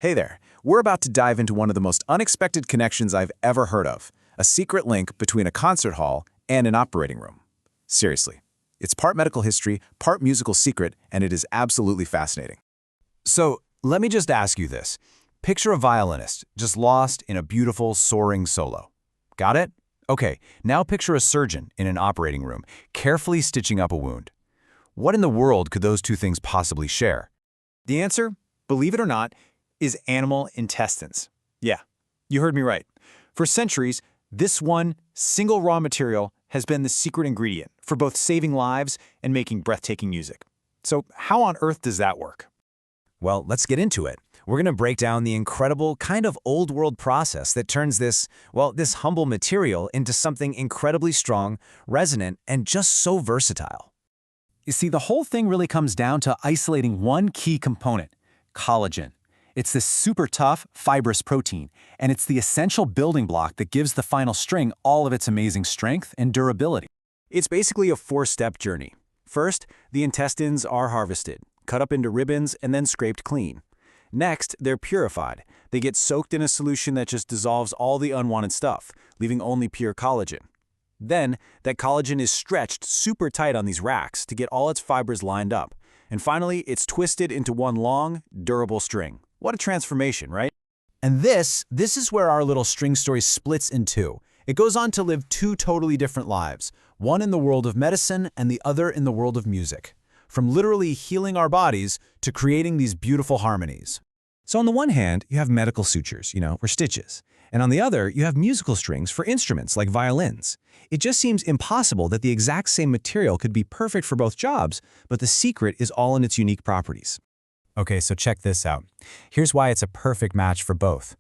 Hey there, we're about to dive into one of the most unexpected connections I've ever heard of, a secret link between a concert hall and an operating room. Seriously, it's part medical history, part musical secret, and it is absolutely fascinating. So, let me just ask you this. Picture a violinist, just lost in a beautiful, soaring solo. Got it? Okay, now picture a surgeon in an operating room, carefully stitching up a wound. What in the world could those two things possibly share? The answer, believe it or not, is animal intestines. Yeah, you heard me right. For centuries, this one single raw material has been the secret ingredient for both saving lives and making breathtaking music. So how on earth does that work? Well, let's get into it. We're going to break down the incredible, kind of old-world process that turns this humble material into something incredibly strong, resonant, and just so versatile. You see, the whole thing really comes down to isolating one key component, collagen. It's this super tough, fibrous protein, and it's the essential building block that gives the final string all of its amazing strength and durability. It's basically a four-step journey. First, the intestines are harvested, cut up into ribbons, and then scraped clean. Next, they're purified. They get soaked in a solution that just dissolves all the unwanted stuff, leaving only pure collagen. Then, that collagen is stretched super tight on these racks to get all its fibers lined up. And finally, it's twisted into one long, durable string. What a transformation, right? And this is where our little string story splits in two. It goes on to live two totally different lives, one in the world of medicine and the other in the world of music. From literally healing our bodies to creating these beautiful harmonies. So on the one hand, you have medical sutures, or stitches. And on the other, you have musical strings for instruments like violins. It just seems impossible that the exact same material could be perfect for both jobs, but the secret is all in its unique properties. Okay, so check this out. Here's why it's a perfect match for both.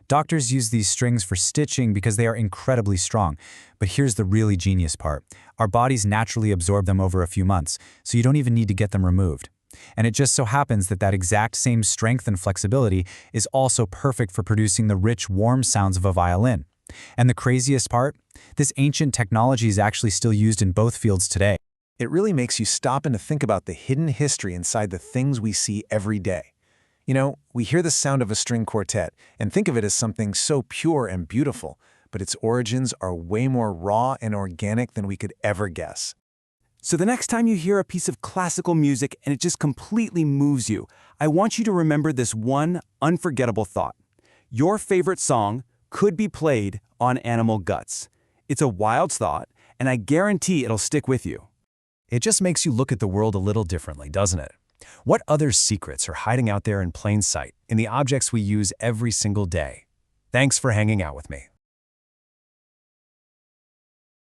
Doctors use these strings for stitching because they are incredibly strong. But here's the really genius part. Our bodies naturally absorb them over a few months, so you don't even need to get them removed. And it just so happens that that exact same strength and flexibility is also perfect for producing the rich, warm sounds of a violin. And the craziest part? This ancient technology is actually still used in both fields today. It really makes you stop and to think about the hidden history inside the things we see every day. We hear the sound of a string quartet and think of it as something so pure and beautiful, but its origins are way more raw and organic than we could ever guess. So the next time you hear a piece of classical music and it just completely moves you, I want you to remember this one unforgettable thought. Your favorite song could be played on animal guts. It's a wild thought, and I guarantee it'll stick with you. It just makes you look at the world a little differently, doesn't it? What other secrets are hiding out there in plain sight in the objects we use every single day? Thanks for hanging out with me.